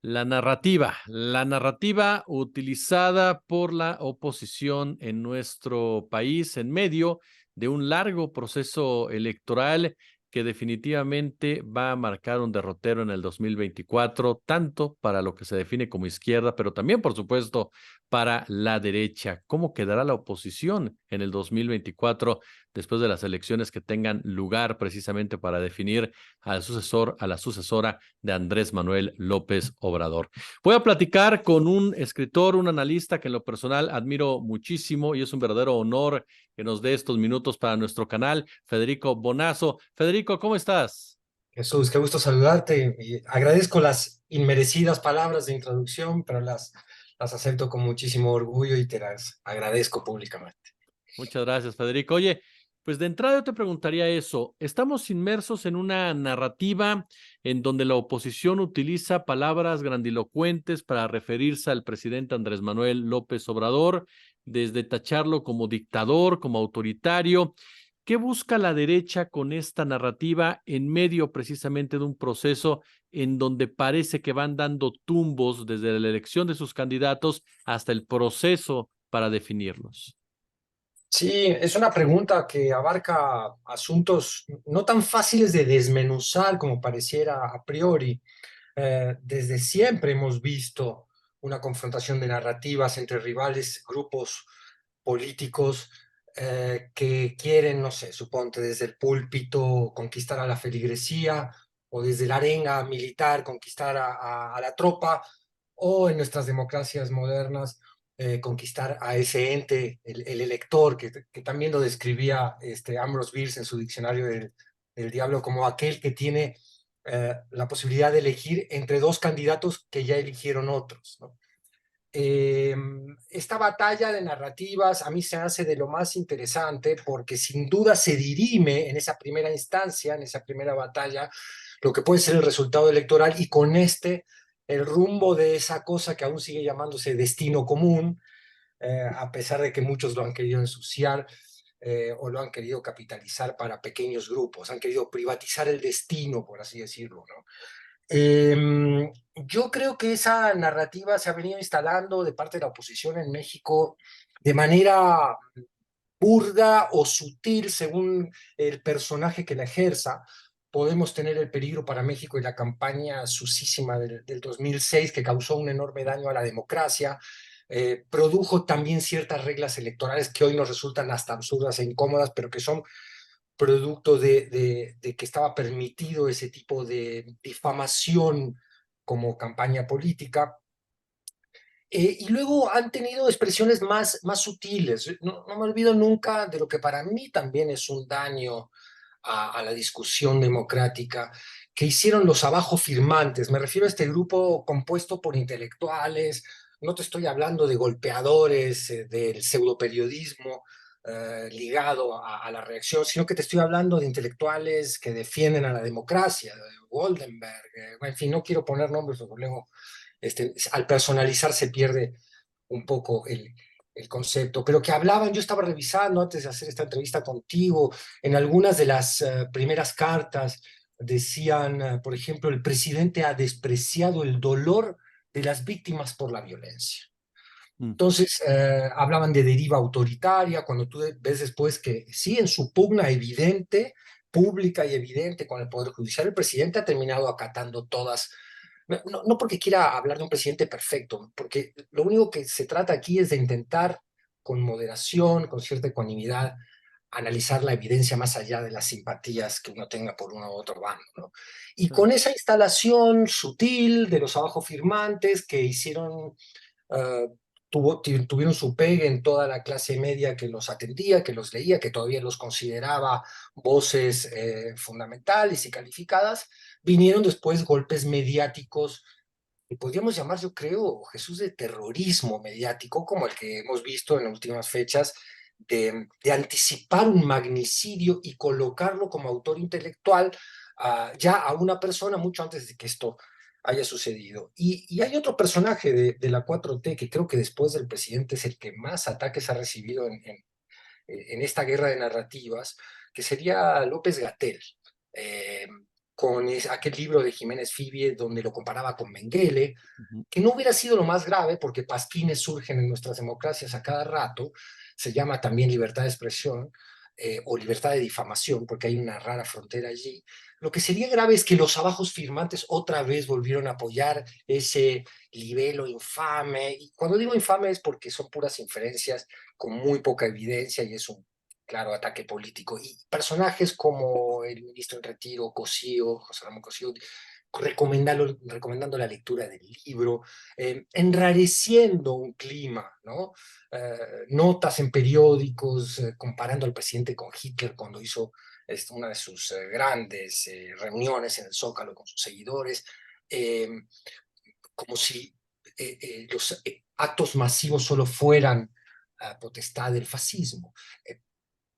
La narrativa utilizada por la oposición en nuestro país en medio de un largo proceso electoral que definitivamente va a marcar un derrotero en el 2024, tanto para lo que se define como izquierda, pero también, por supuesto, para la derecha. ¿Cómo quedará la oposición en el 2024 después de las elecciones que tengan lugar precisamente para definir al sucesor, a la sucesora de Andrés Manuel López Obrador? Voy a platicar con un escritor, un analista que en lo personal admiro muchísimo y es un verdadero honor que nos dé estos minutos para nuestro canal, Federico Bonazo. Federico, ¿cómo estás? Jesús, qué gusto saludarte. Y agradezco las inmerecidas palabras de introducción, pero las acepto con muchísimo orgullo y te las agradezco públicamente. Muchas gracias, Federico. Oye, pues de entrada yo te preguntaría eso. Estamos inmersos en una narrativa en donde la oposición utiliza palabras grandilocuentes para referirse al presidente Andrés Manuel López Obrador, desde tacharlo como dictador, como autoritario. ¿Qué busca la derecha con esta narrativa en medio precisamente de un proceso en donde parece que van dando tumbos desde la elección de sus candidatos hasta el proceso para definirlos? Sí, es una pregunta que abarca asuntos no tan fáciles de desmenuzar como pareciera a priori. Desde siempre hemos visto una confrontación de narrativas entre rivales, grupos políticos que quieren, no sé, suponte desde el púlpito conquistar a la feligresía o desde la arenga militar conquistar a la tropa o en nuestras democracias modernas conquistar a ese ente, el elector, que también lo describía Ambrose Bierce en su diccionario del diablo como aquel que tiene la posibilidad de elegir entre dos candidatos que ya eligieron otros, ¿no? Esta batalla de narrativas a mí se hace de lo más interesante porque sin duda se dirime en esa primera instancia, en esa primera batalla, lo que puede ser el resultado electoral y con el rumbo de esa cosa que aún sigue llamándose destino común, a pesar de que muchos lo han querido ensuciar o lo han querido capitalizar para pequeños grupos, han querido privatizar el destino, por así decirlo, ¿no? Yo creo que esa narrativa se ha venido instalando de parte de la oposición en México de manera burda o sutil según el personaje que la ejerza. Podemos tener el peligro para México y la campaña sucísima del 2006 que causó un enorme daño a la democracia, produjo también ciertas reglas electorales que hoy nos resultan hasta absurdas e incómodas, pero que son producto de que estaba permitido ese tipo de difamación como campaña política. Y luego han tenido expresiones más sutiles. No me olvido nunca de lo que para mí también es un daño a la discusión democrática que hicieron los abajo firmantes. Me refiero a este grupo compuesto por intelectuales, no te estoy hablando de golpeadores, del pseudoperiodismo ligado a la reacción, sino que te estoy hablando de intelectuales que defienden a la democracia, de Goldenberg, en fin, no quiero poner nombres, porque luego al personalizar se pierde un poco el concepto, pero que hablaban, yo estaba revisando antes de hacer esta entrevista contigo, en algunas de las primeras cartas decían, por ejemplo, el presidente ha despreciado el dolor de las víctimas por la violencia. Mm. Entonces, hablaban de deriva autoritaria, cuando tú ves después que sí, en su pugna evidente, pública y evidente con el Poder Judicial, el presidente ha terminado acatando todas, no porque quiera hablar de un presidente perfecto, porque lo único que se trata aquí es de intentar, con moderación, con cierta ecuanimidad, analizar la evidencia más allá de las simpatías que uno tenga por uno u otro bando, ¿no? Y con esa instalación sutil de los abajo firmantes que hicieron uh, tuvieron su pegue en toda la clase media que los atendía, que los leía, que todavía los consideraba voces fundamentales y calificadas, vinieron después golpes mediáticos que podríamos llamar, yo creo, Jesús, de terrorismo mediático, como el que hemos visto en las últimas fechas, de anticipar un magnicidio y colocarlo como autor intelectual ya a una persona mucho antes de que esto haya sucedido. Y hay otro personaje de la 4T que creo que después del presidente es el que más ataques ha recibido en esta guerra de narrativas, que sería López Gatell. Eh, con aquel libro de Jiménez Fibie donde lo comparaba con Mengele, Ujú. que no hubiera sido lo más grave porque pasquines surgen en nuestras democracias a cada rato, se llama también libertad de expresión o libertad de difamación, porque hay una rara frontera allí. Lo que sería grave es que los abajos firmantes otra vez volvieron a apoyar ese libelo infame, y cuando digo infame es porque son puras inferencias con muy poca evidencia y es un claro ataque político. Y personajes como el ministro en retiro, Cosío, José Ramón Cosío, recomendando la lectura del libro, enrareciendo un clima, ¿no? Notas en periódicos comparando al presidente con Hitler cuando hizo una de sus grandes reuniones en el Zócalo con sus seguidores, eh, como si los actos masivos solo fueran potestad del fascismo.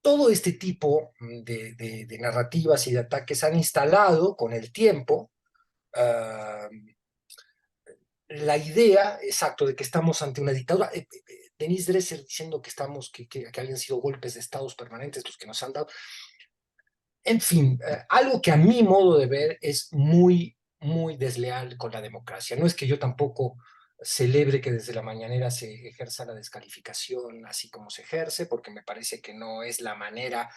Todo este tipo de narrativas y de ataques han instalado con el tiempo la idea, exacto, de que estamos ante una dictadura. Denise Dresser diciendo que estamos, que habían sido golpes de estados permanentes los que nos han dado. En fin, algo que a mi modo de ver es muy, muy desleal con la democracia. No es que yo tampoco celebre que desde la mañanera se ejerza la descalificación así como se ejerce, porque me parece que no es la manera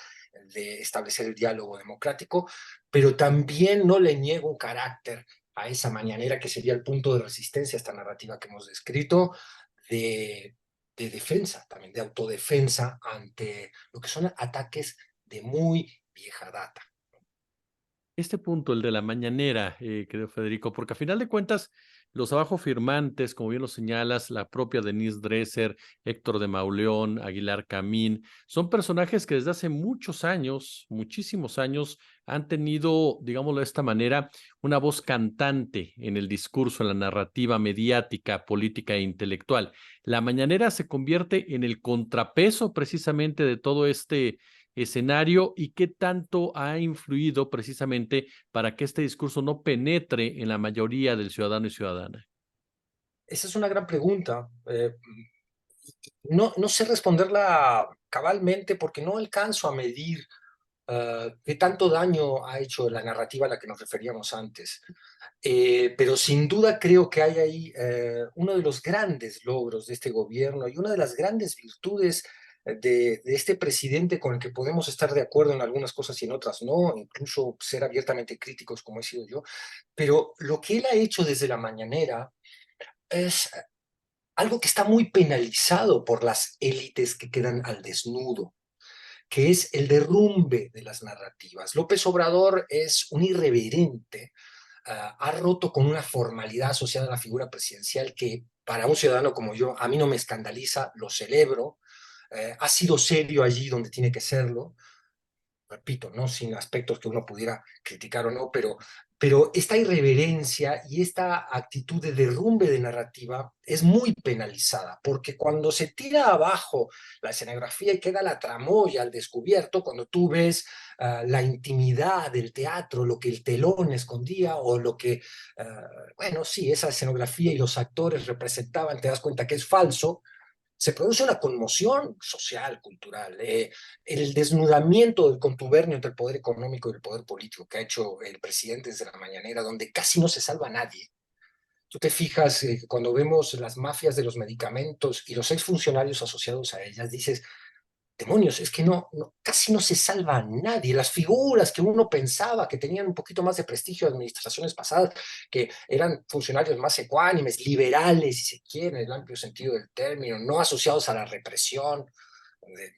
de establecer el diálogo democrático, pero también no le niego un carácter a esa mañanera que sería el punto de resistencia a esta narrativa que hemos descrito, de, de defensa, también de autodefensa ante lo que son ataques de muy vieja data. Este punto, el de la mañanera, querido Federico, porque a final de cuentas, los abajo firmantes, como bien lo señalas, la propia Denise Dresser, Héctor de Mauleón, Aguilar Camín, son personajes que desde hace muchos años, muchísimos años, han tenido, digámoslo de esta manera, una voz cantante en el discurso, en la narrativa mediática, política e intelectual. La mañanera se convierte en el contrapeso precisamente de todo este escenario y qué tanto ha influido precisamente para que este discurso no penetre en la mayoría del ciudadano y ciudadana. Esa es una gran pregunta. No sé responderla cabalmente porque no alcanzo a medir qué tanto daño ha hecho la narrativa a la que nos referíamos antes. Pero sin duda creo que hay ahí uno de los grandes logros de este gobierno y una de las grandes virtudes de este presidente con el que podemos estar de acuerdo en algunas cosas y en otras no, incluso ser abiertamente críticos como he sido yo, pero lo que él ha hecho desde la mañanera es algo que está muy penalizado por las élites que quedan al desnudo, que es el derrumbe de las narrativas. López Obrador es un irreverente, ha roto con una formalidad asociada a la figura presidencial que para un ciudadano como yo, a mí no me escandaliza, lo celebro, ha sido serio allí donde tiene que serlo, repito, no sin aspectos que uno pudiera criticar o no, pero esta irreverencia y esta actitud de derrumbe de narrativa es muy penalizada, porque cuando se tira abajo la escenografía y queda la tramoya al descubierto, cuando tú ves la intimidad del teatro, lo que el telón escondía o lo que, bueno, sí, esa escenografía y los actores representaban, te das cuenta que es falso, se produce una conmoción social, cultural. El desnudamiento del contubernio entre el poder económico y el poder político que ha hecho el presidente desde la mañanera, donde casi no se salva a nadie. Tú te fijas cuando vemos las mafias de los medicamentos y los exfuncionarios asociados a ellas, dices, demonios, es que casi no se salva a nadie. Las figuras que uno pensaba que tenían un poquito más de prestigio de administraciones pasadas, que eran funcionarios más ecuánimes, liberales, si se quiere, en el amplio sentido del término, no asociados a la represión,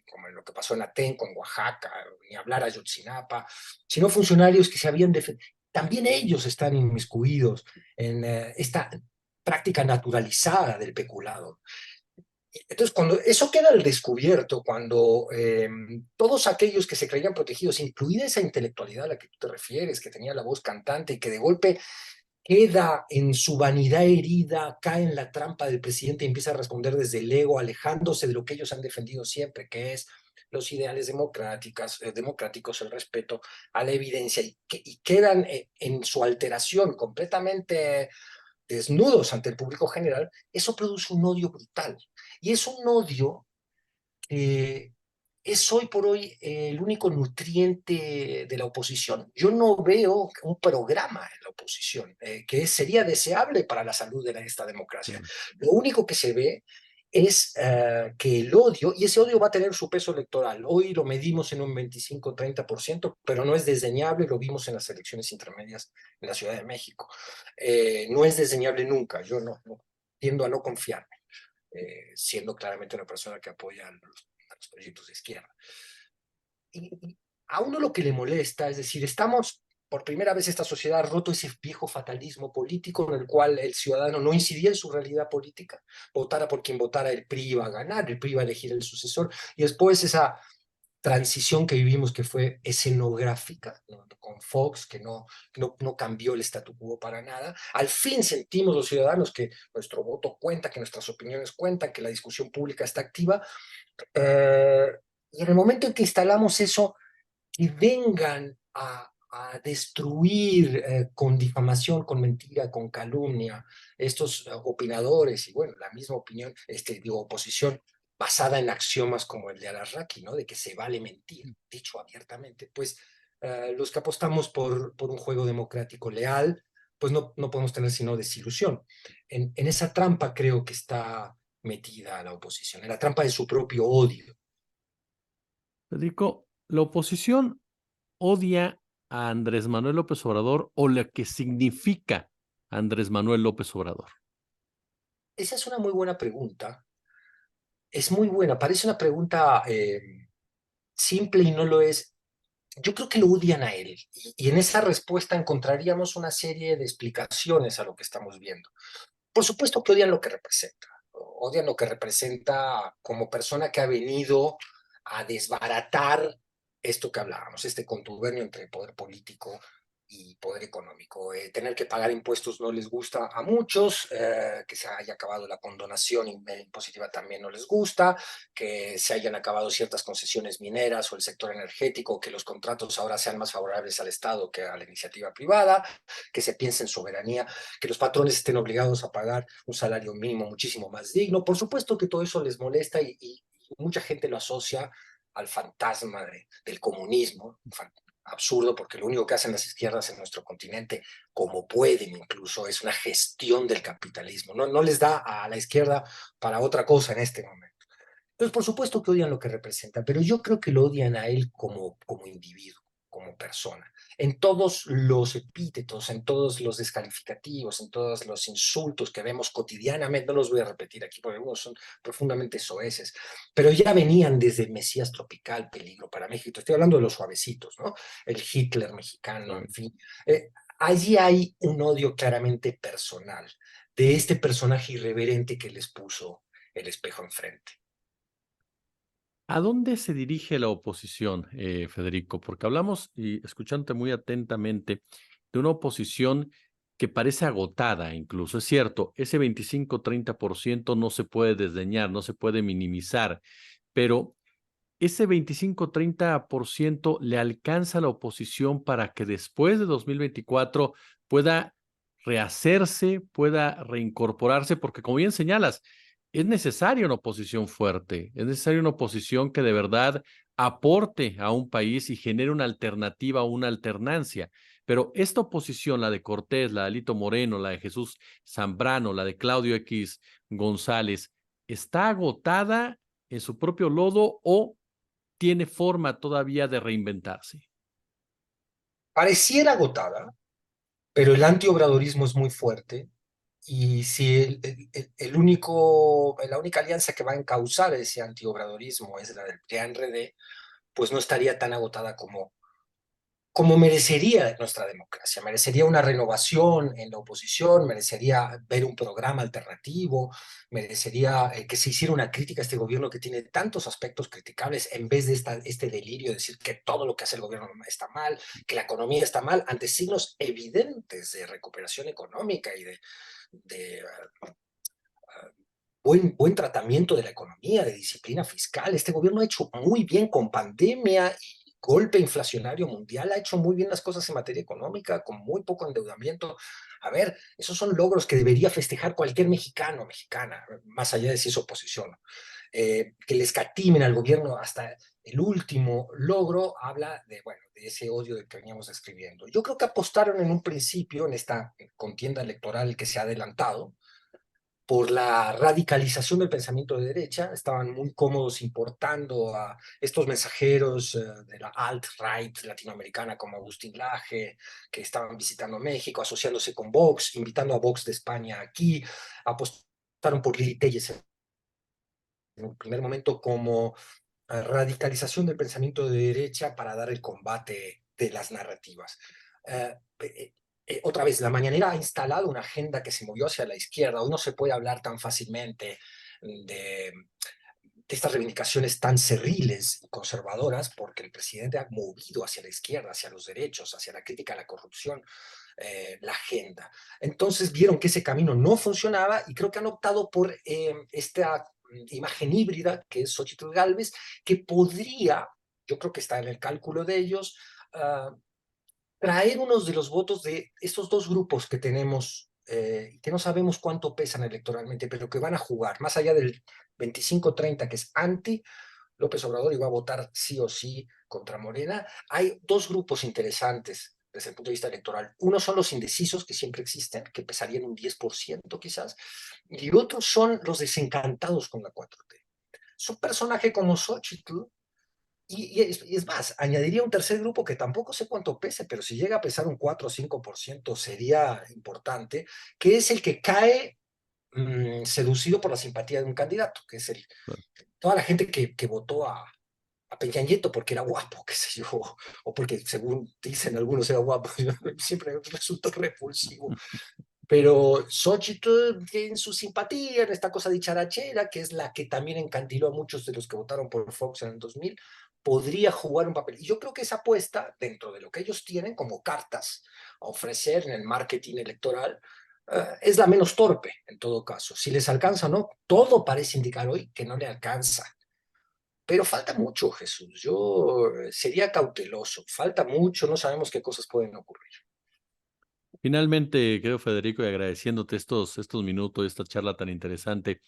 como lo que pasó en Atenco, en Oaxaca, ni hablar a Yotzinapa, sino funcionarios que se habían defendido. También ellos están inmiscuidos en esta práctica naturalizada del peculado. Entonces, cuando eso queda al descubierto, cuando todos aquellos que se creían protegidos, incluida esa intelectualidad a la que tú te refieres, que tenía la voz cantante y que de golpe queda en su vanidad herida, cae en la trampa del presidente y empieza a responder desde el ego, alejándose de lo que ellos han defendido siempre, que es los ideales democráticos, el respeto a la evidencia, y quedan en su alteración completamente desnudos ante el público general, eso produce un odio brutal. Y es un odio que es hoy por hoy el único nutriente de la oposición. Yo no veo un programa en la oposición que sería deseable para la salud de esta democracia. Claro. Lo único que se ve es que el odio, y ese odio va a tener su peso electoral. Hoy lo medimos en un 25-30%, pero no es desdeñable, lo vimos en las elecciones intermedias en la Ciudad de México. No es desdeñable nunca, yo no tiendo a no confiarme, siendo claramente una persona que apoya a los proyectos de izquierda. Y a uno lo que le molesta, es decir, estamos por primera vez esta sociedad ha roto ese viejo fatalismo político en el cual el ciudadano no incidía en su realidad política, votara por quien votara, el PRI iba a ganar, el PRI iba a elegir el sucesor, y después esa transición que vivimos que fue escenográfica, ¿no? Con Fox, que no cambió el statu quo para nada. Al fin sentimos los ciudadanos que nuestro voto cuenta, que nuestras opiniones cuentan, que la discusión pública está activa. Eh, y en el momento en que instalamos eso, que vengan a destruir con difamación, con mentira, con calumnia, estos opinadores y bueno, la misma opinión, digo, oposición basada en axiomas como el de Alarraqui, ¿no? De que se vale mentir, dicho abiertamente, pues los que apostamos por un juego democrático leal, pues no podemos tener sino desilusión. En esa trampa creo que está metida la oposición, en la trampa de su propio odio. Federico, ¿la oposición odia a Andrés Manuel López Obrador o lo que significa Andrés Manuel López Obrador? Esa es una muy buena pregunta. Es muy buena, parece una pregunta simple y no lo es. Yo creo que lo odian a él y en esa respuesta encontraríamos una serie de explicaciones a lo que estamos viendo. Por supuesto que odian lo que representa, odian lo que representa como persona que ha venido a desbaratar esto que hablábamos, este contubernio entre poder político y poder económico. Tener que pagar impuestos no les gusta a muchos, que se haya acabado la condonación impositiva también no les gusta, que se hayan acabado ciertas concesiones mineras o el sector energético, que los contratos ahora sean más favorables al Estado que a la iniciativa privada, que se piense en soberanía, que los patrones estén obligados a pagar un salario mínimo muchísimo más digno. Por supuesto que todo eso les molesta y mucha gente lo asocia al fantasma del comunismo, absurdo porque lo único que hacen las izquierdas en nuestro continente, como pueden incluso, es una gestión del capitalismo. No les da a la izquierda para otra cosa en este momento. Entonces, por supuesto que odian lo que representa, pero yo creo que lo odian a él como individuo, como persona. En todos los epítetos, en todos los descalificativos, en todos los insultos que vemos cotidianamente, no los voy a repetir aquí porque algunos son profundamente soeces, pero ya venían desde el Mesías tropical, peligro para México. Estoy hablando de los suavecitos, ¿no? El Hitler mexicano, en fin. Allí hay un odio claramente personal de este personaje irreverente que les puso el espejo enfrente. ¿A dónde se dirige la oposición, Federico? Porque hablamos, y escuchándote muy atentamente, de una oposición que parece agotada incluso. Es cierto, ese 25-30% no se puede desdeñar, no se puede minimizar, pero ese 25-30% le alcanza a la oposición para que después de 2024 pueda rehacerse, pueda reincorporarse, porque como bien señalas, es necesaria una oposición fuerte, es necesaria una oposición que de verdad aporte a un país y genere una alternativa, una alternancia. Pero esta oposición, la de Cortés, la de Alito Moreno, la de Jesús Zambrano, la de Claudio X González, ¿está agotada en su propio lodo o tiene forma todavía de reinventarse? Pareciera agotada, pero el antiobradorismo es muy fuerte y si la única alianza que va a encauzar ese antiobradorismo es la del PRI-PAN-RD, pues no estaría tan agotada como merecería nuestra democracia. Merecería una renovación en la oposición, merecería ver un programa alternativo, merecería que se hiciera una crítica a este gobierno que tiene tantos aspectos criticables en vez de este delirio de decir que todo lo que hace el gobierno está mal, que la economía está mal, ante signos evidentes de recuperación económica y de buen tratamiento de la economía, de disciplina fiscal. Este gobierno ha hecho muy bien con pandemia y golpe inflacionario mundial, ha hecho muy bien las cosas en materia económica, con muy poco endeudamiento. A ver, esos son logros que debería festejar cualquier mexicano o mexicana, más allá de si es oposición. que le escatimen al gobierno hasta el último logro, habla de, bueno, de ese odio del que veníamos describiendo. Yo creo que apostaron en un principio, en esta contienda electoral que se ha adelantado, por la radicalización del pensamiento de derecha, estaban muy cómodos importando a estos mensajeros de la alt-right latinoamericana como Agustín Laje, que estaban visitando México, asociándose con Vox, invitando a Vox de España aquí, apostaron por Lili Telles en un primer momento como radicalización del pensamiento de derecha para dar el combate de las narrativas. Otra vez, la mañanera ha instalado una agenda que se movió hacia la izquierda. Hoy no se puede hablar tan fácilmente de estas reivindicaciones tan cerriles y conservadoras porque el presidente ha movido hacia la izquierda, hacia los derechos, hacia la crítica a la corrupción, la agenda. Entonces vieron que ese camino no funcionaba y creo que han optado por esta imagen híbrida que es Xochitl Gálvez, que podría, yo creo que está en el cálculo de ellos, traer unos de los votos de estos dos grupos que tenemos, que no sabemos cuánto pesan electoralmente, pero que van a jugar, más allá del 25-30 que es anti López Obrador y va a votar sí o sí contra Morena. Hay dos grupos interesantes desde el punto de vista electoral. Uno son los indecisos, que siempre existen, que pesarían un 10% quizás, y otros son los desencantados con la 4T. Es un personaje como Xochitl, y es más, añadiría un tercer grupo que tampoco sé cuánto pese, pero si llega a pesar un 4 o 5% sería importante, que es el que cae seducido por la simpatía de un candidato, que es toda la gente que votó a Peña Nieto porque era guapo, qué sé yo, o porque según dicen algunos era guapo, siempre resultó repulsivo. Pero Xochitl tiene su simpatía en esta cosa dicharachera, que es la que también encandiló a muchos de los que votaron por Fox en el 2000, podría jugar un papel. Y yo creo que esa apuesta, dentro de lo que ellos tienen como cartas a ofrecer en el marketing electoral, es la menos torpe, en todo caso. Si les alcanza o no, todo parece indicar hoy que no le alcanza. Pero falta mucho, Jesús. Yo sería cauteloso. Falta mucho, no sabemos qué cosas pueden ocurrir. Finalmente, creo, Federico, y agradeciéndote estos minutos, esta charla tan interesante,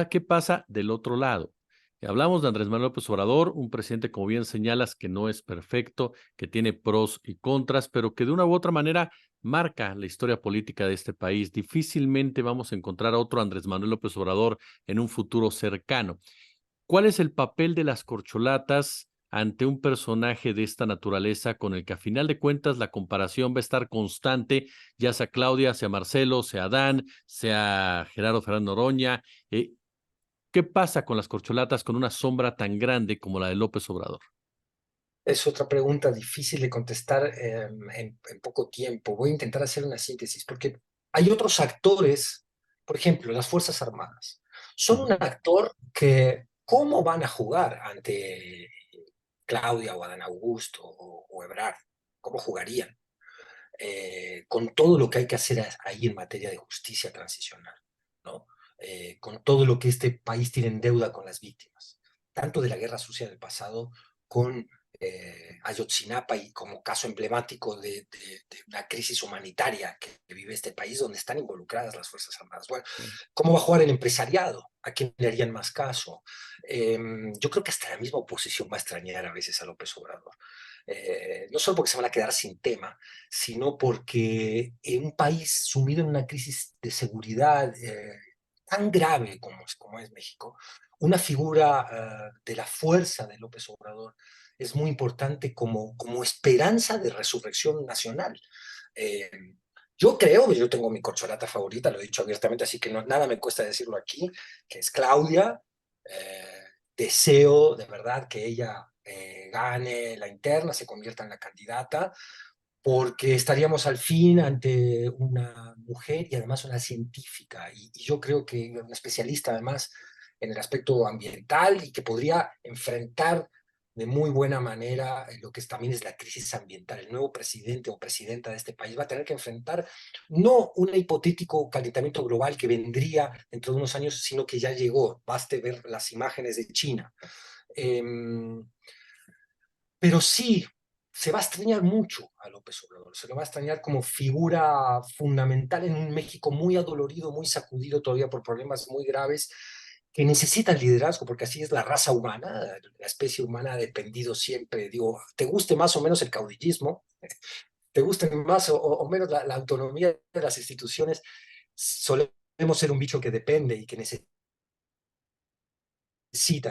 ¿qué pasa del otro lado? Hablamos de Andrés Manuel López Obrador, un presidente, como bien señalas, que no es perfecto, que tiene pros y contras, pero que de una u otra manera marca la historia política de este país. Difícilmente vamos a encontrar a otro Andrés Manuel López Obrador en un futuro cercano. ¿Cuál es el papel de las corcholatas ante un personaje de esta naturaleza con el que a final de cuentas la comparación va a estar constante, ya sea Claudia, sea Marcelo, sea Adán, sea Gerardo Fernández Noroña? ¿Qué pasa con las corcholatas con una sombra tan grande como la de López Obrador? Es otra pregunta difícil de contestar en poco tiempo. Voy a intentar hacer una síntesis porque hay otros actores, por ejemplo, las Fuerzas Armadas. Son un actor que, ¿cómo van a jugar ante Claudia o Adán Augusto o Ebrard? ¿Cómo jugarían? Con todo lo que hay que hacer ahí en materia de justicia transicional, ¿no? Con todo lo que este país tiene en deuda con las víctimas, tanto de la guerra sucia del pasado con Ayotzinapa y como caso emblemático de una crisis humanitaria que vive este país donde están involucradas las Fuerzas Armadas. Bueno, ¿cómo va a jugar el empresariado? ¿A quién le harían más caso? Yo creo que hasta la misma oposición va a extrañar a veces a López Obrador. No solo porque se van a quedar sin tema, sino porque en un país sumido en una crisis de seguridad tan grave como es México, una figura de la fuerza de López Obrador es muy importante como esperanza de resurrección nacional. Eh, yo creo, yo tengo mi corcholata favorita, lo he dicho abiertamente, así que no, nada me cuesta decirlo aquí, que es Claudia. Deseo de verdad que ella gane la interna, se convierta en la candidata, porque estaríamos al fin ante una mujer y además una científica, y yo creo que una especialista además en el aspecto ambiental y que podría enfrentar de muy buena manera lo que también es la crisis ambiental. El nuevo presidente o presidenta de este país va a tener que enfrentar no un hipotético calentamiento global que vendría dentro de unos años, sino que ya llegó. Baste ver las imágenes de China. Eh, pero sí, se va a extrañar mucho a López Obrador, se lo va a extrañar como figura fundamental en un México muy adolorido, muy sacudido todavía por problemas muy graves que necesita el liderazgo, porque así es la raza humana, la especie humana ha dependido siempre, digo, te guste más o menos el caudillismo, te guste más o menos la autonomía de las instituciones, solemos ser un bicho que depende y que necesita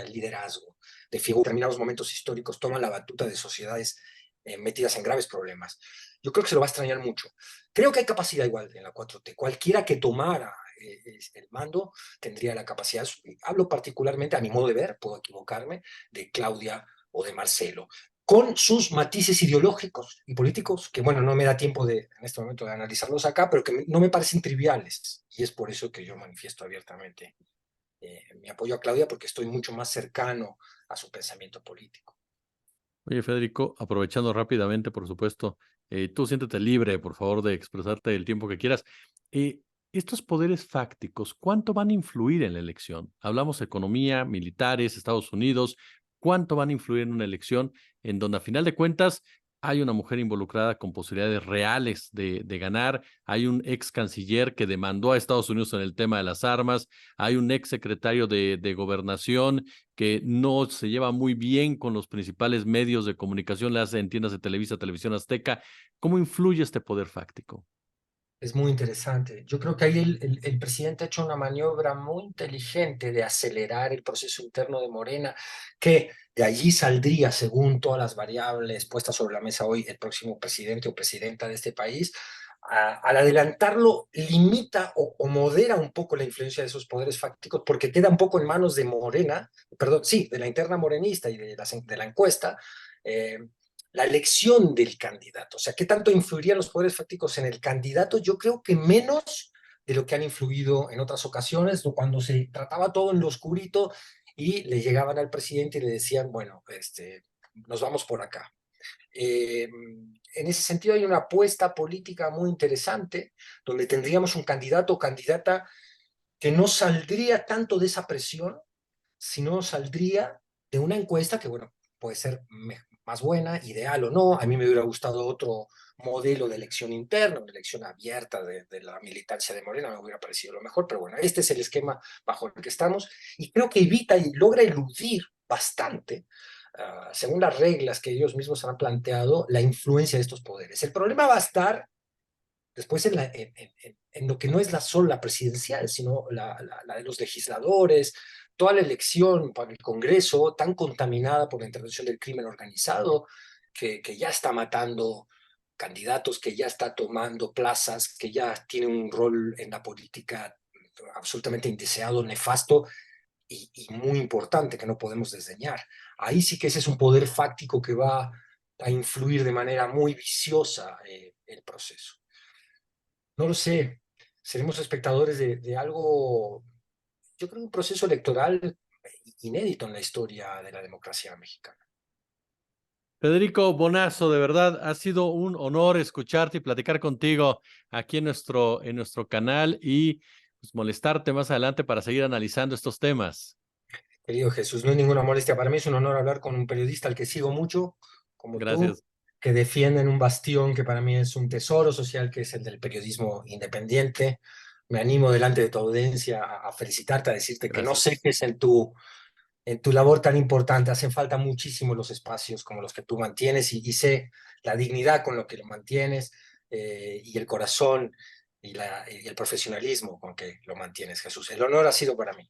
el liderazgo de figuras. En determinados momentos históricos toman la batuta de sociedades metidas en graves problemas. Yo creo que se lo va a extrañar mucho. Creo que hay capacidad igual en la 4T. Cualquiera que tomara el mando tendría la capacidad. Hablo particularmente, a mi modo de ver, puedo equivocarme, de Claudia o de Marcelo, con sus matices ideológicos y políticos, que bueno, no me da tiempo en este momento de analizarlos acá, pero que no me parecen triviales. Y es por eso que yo manifiesto abiertamente mi apoyo a Claudia, porque estoy mucho más cercano a su pensamiento político. Oye, Federico, aprovechando rápidamente, por supuesto, tú siéntete libre, por favor, de expresarte el tiempo que quieras. Eh, Estos poderes fácticos, ¿cuánto van a influir en la elección? Hablamos de economía, militares, Estados Unidos, ¿cuánto van a influir en una elección en donde a final de cuentas hay una mujer involucrada con posibilidades reales de ganar? Hay un ex canciller que demandó a Estados Unidos en el tema de las armas, hay un ex secretario de gobernación que no se lleva muy bien con los principales medios de comunicación, le hace en tiendas de Televisa, Televisión Azteca. ¿Cómo influye este poder fáctico? Es muy interesante. Yo creo que ahí el presidente ha hecho una maniobra muy inteligente de acelerar el proceso interno de Morena, que de allí saldría, según todas las variables puestas sobre la mesa hoy, el próximo presidente o presidenta de este país. Al adelantarlo, limita o modera un poco la influencia de esos poderes fácticos, porque queda un poco en manos de Morena, perdón, sí, de la interna morenista y de la encuesta, eh, la elección del candidato. O sea, ¿qué tanto influirían los poderes fácticos en el candidato? Yo creo que menos de lo que han influido en otras ocasiones, cuando se trataba todo en lo oscurito y le llegaban al presidente y le decían, bueno, nos vamos por acá. En ese sentido hay una apuesta política muy interesante, donde tendríamos un candidato o candidata que no saldría tanto de esa presión, sino saldría de una encuesta que, bueno, puede ser más buena, ideal o no. A mí me hubiera gustado otro modelo de elección interna, una elección abierta de la militancia de Morena, me hubiera parecido lo mejor, pero bueno, este es el esquema bajo el que estamos y creo que evita y logra eludir bastante, según las reglas que ellos mismos han planteado, la influencia de estos poderes. El problema va a estar después en lo que no es la sola presidencial, sino la de los legisladores, toda la elección para el Congreso tan contaminada por la intervención del crimen organizado, que ya está matando candidatos, que ya está tomando plazas, que ya tiene un rol en la política absolutamente indeseado, nefasto y muy importante que no podemos desdeñar. Ahí sí que ese es un poder fáctico que va a influir de manera muy viciosa el proceso. No lo sé, seremos espectadores de algo, yo creo, un proceso electoral inédito en la historia de la democracia mexicana. Federico Bonazo, de verdad, ha sido un honor escucharte y platicar contigo aquí en nuestro canal y pues, molestarte más adelante para seguir analizando estos temas. Querido Jesús, no es ninguna molestia para mí, es un honor hablar con un periodista al que sigo mucho, como tú, Gracias, que defienden un bastión que para mí es un tesoro social, que es el del periodismo independiente. Me animo delante de tu audiencia a felicitarte, a decirte que no gracias. cejes en tu labor tan importante. Hacen falta muchísimo los espacios como los que tú mantienes y sé la dignidad con lo que lo mantienes y el corazón y el profesionalismo con que lo mantienes, Jesús. El honor ha sido para mí.